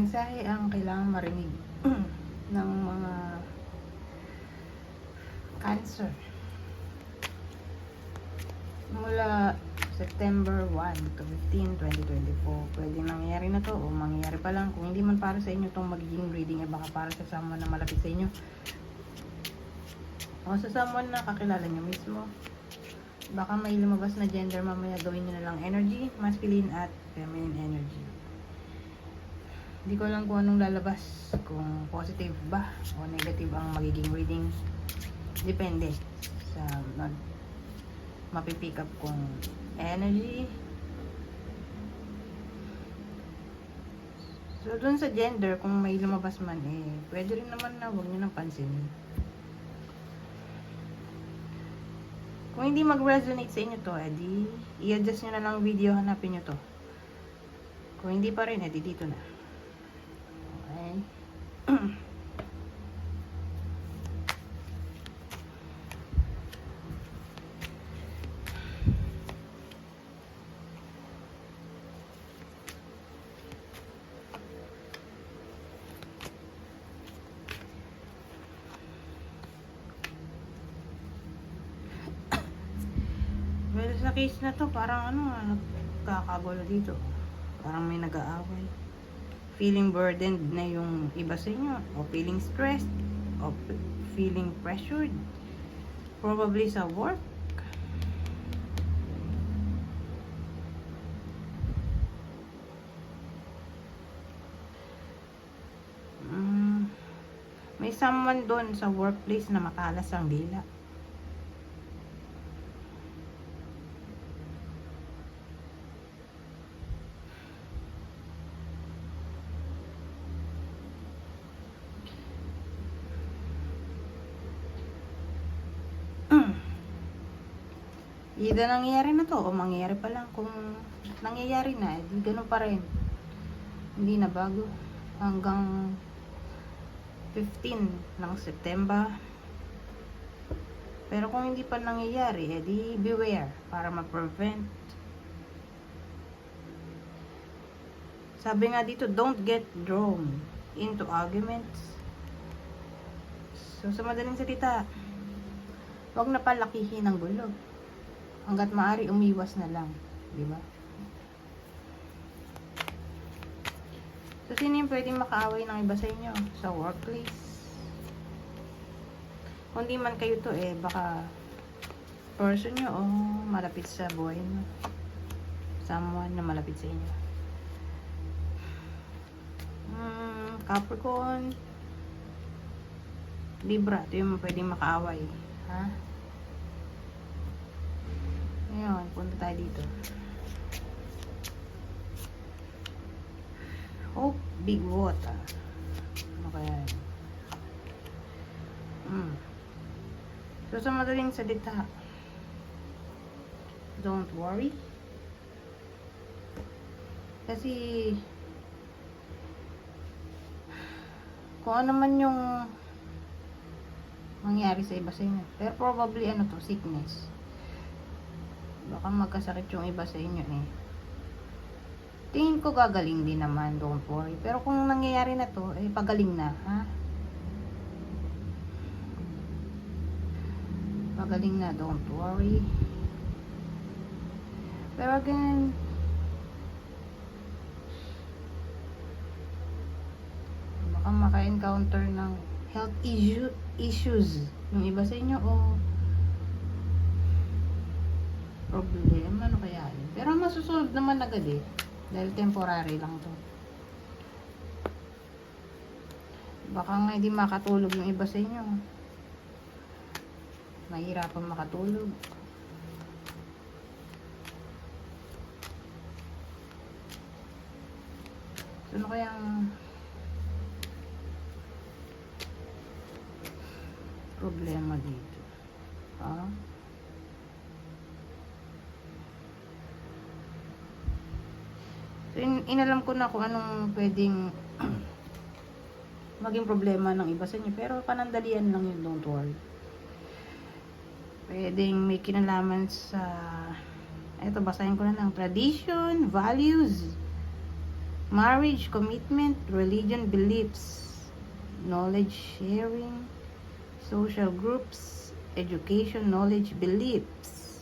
mensahe ang kailangan marinig ng mga Cancer. Mula September 1 to 15, 2024. Pwede nangyayari na to o mangyayari pa lang. Kung hindi man para sa inyo itong magiging reading, eh baka para sa someone na malapit sa inyo. O sa someone na kakilala nyo mismo. Baka may lumabas na gender, mamaya gawin nyo na lang energy, masculine at feminine energy. Hindi ko lang kung anong lalabas, kung positive ba o negative ang magiging reading. Depende sa mapipick up kung energy. So dun sa gender, kung may lumabas man, eh pwede rin naman na huwag nyo nang pansinin. Kung hindi mag-resonate sa inyo to, edi i-adjust nyo na lang video, hanapin nyo to. Kung hindi pa rin, edi dito na. Okay. Well, sa case na to, parang nagkakagulo dito. Parang may nag-aaway. Feeling burdened na yung iba sa inyo. O feeling stressed. O feeling pressured. Probably sa work. May someone doon sa workplace na makalas ang dila. Either nangyayari na to o mangyayari pa lang. Kung nangyayari na, di ganun pa rin. Hindi na bago. Hanggang 15 ng September. Pero kung hindi pa nangyayari, di beware para ma-prevent. Sabi nga dito, don't get drawn into arguments. So sa madaling salita, huwag na palakihin ang gulo. Hanggat maaari, umiwas na lang. Di ba? So, sino yung pwedeng makaaway ng iba sa inyo? Sa workplace? Kung di man kayo to, eh, baka person nyo o malapit sa buhay mo. Someone na malapit sa inyo. Capricorn, Libra, ito yung pwedeng makaaway. Ha? Ngayon, punta tayo dito. Hope, big water. Ano kaya yun? So, sa madaling salita, don't worry. Kasi, kung ano man yung mangyari sa iba sa inyo. Pero probably, sickness. Baka magkasakit yung iba sa inyo eh. Tingin ko gagaling din naman, don't worry. Pero kung nangyayari na to, eh pagaling na, ha? Pagaling na, don't worry. Pero again, baka maka-encounter ng health issues yung iba sa inyo o problema, ano kaya yun? Pero masusolve naman agad eh. Dahil temporary lang to. Baka nga hindi makatulog yung iba sa inyo. Mahirapan makatulog. So, ano kayang problema dito? So, inalam ko na kung anong pwedeng maging problema ng iba sa inyo. Pero panandalian lang yun, don't worry. Pwedeng may kinalaman sa, eto basahin ko na ng tradition, values, Marriage, commitment, religion, beliefs, knowledge sharing, social groups, education, knowledge, beliefs.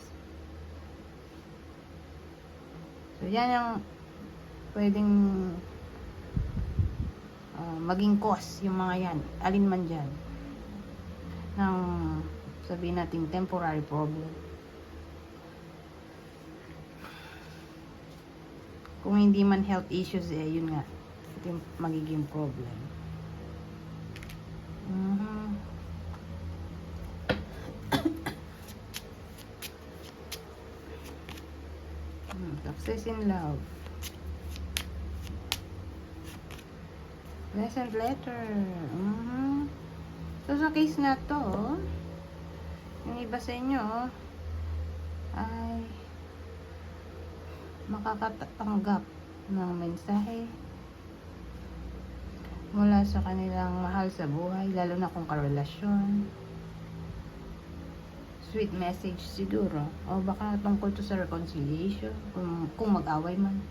So, yan ang pwedeng maging cause, yung mga yan. Alin man dyan. Ng, sabihin natin, temporary problem. Kung hindi man health issues, yun nga. Ito yung magiging problem. Success in love. Pleasant letter. So, sa case na to, yung iba sa inyo, ay makakatanggap ng mensahe mula sa kanilang mahal sa buhay, lalo na kung karelasyon. Sweet message siguro. O baka tungkol to sa reconciliation, kung mag-away man.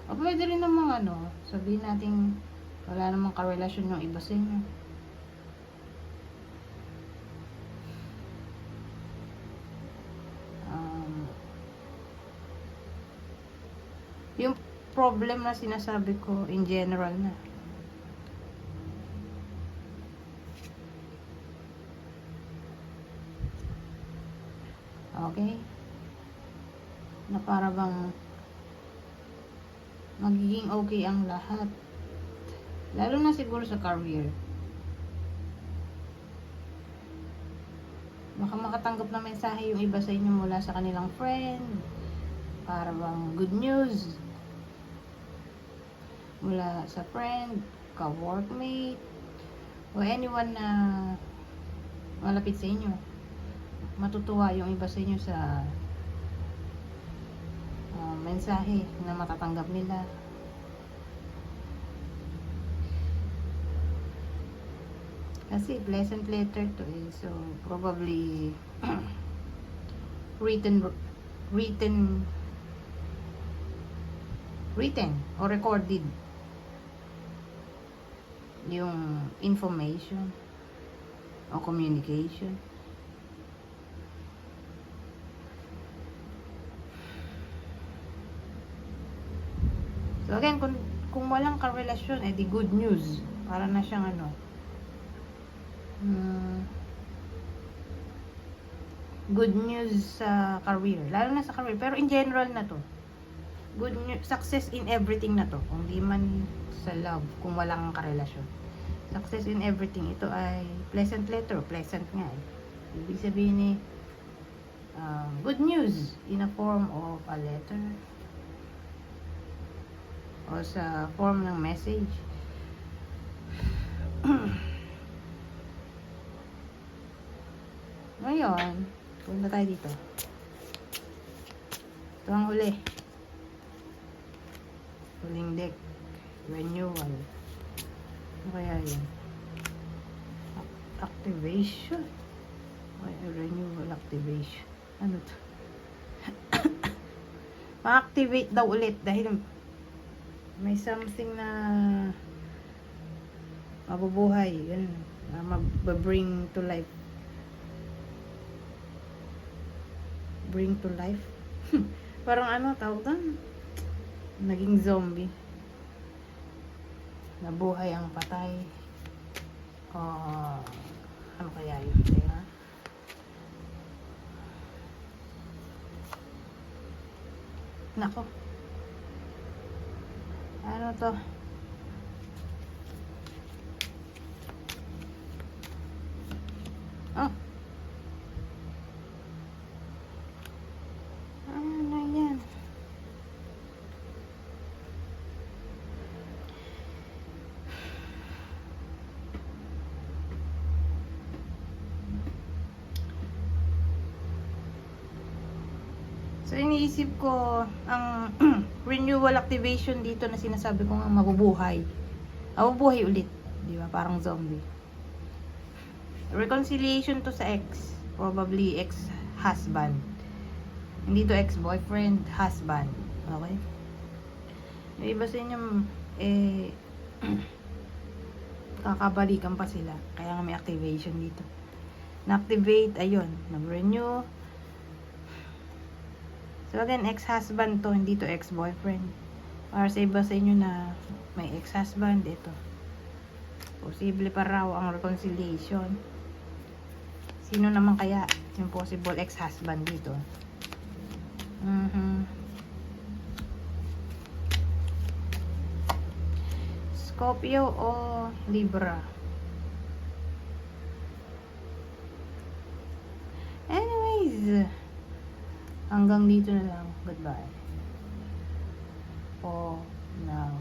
O pwede rin namang sabihin natin wala namang karelasyon yung iba sa inyo. Yung problem na sinasabi ko in general na. Okay? Na para bang magiging okay ang lahat. Lalo na siguro sa career. Baka makatanggap na mensahe yung iba sa inyo mula sa kanilang friend. Para bang good news. Mula sa friend, ka-workmate, o anyone na malapit sa inyo. Matutuwa yung iba sa inyo sa mensahe na matatanggap nila. Kasi pleasant letter to so probably written or recorded yung information o communication. So again, kung walang karelasyon, di good news. Para na siyang good news sa career. Lalo na sa career. Pero in general na to. Good news, success in everything na to. Kung di man sa love, kung walang karelasyon. Success in everything. Ito ay pleasant letter. Pleasant nga Ibig sabihin good news in a form of a letter. O sa form ng message. Ngayon, punta tayo dito. Ito ang huli. Huling deck. Renewal. Ano kaya yun? Activation. Renewal activation. Ano to? Ma-activate daw ulit dahil may something na mabubuhay. Yan. Mababring to life. Bring to life. Parang tawag doon? Naging zombie. Nabuhay ang patay. Ano kaya yun? Teka. Nako. Ano to? Oh. Ano yan? So, iniisip ko, ang renewal activation dito na sinasabi ko nga mabubuhay. Mabubuhay ulit. Di ba? Parang zombie. Reconciliation to sa ex. Probably ex-husband. Hindi to ex-boyfriend, husband. Okay? Yung iba sa inyo, kakabalikan pa sila. Kaya nga may activation dito. Na-activate, ayun. Nag-renew. So again, ex-husband to, hindi to ex-boyfriend. Para sa iba sa inyo na may ex-husband, ito. Posible pa raw ang reconciliation. Sino naman kaya yung possible ex-husband dito? Scorpio o Libra? Anyways, hanggang dito na lang. Goodbye. For now.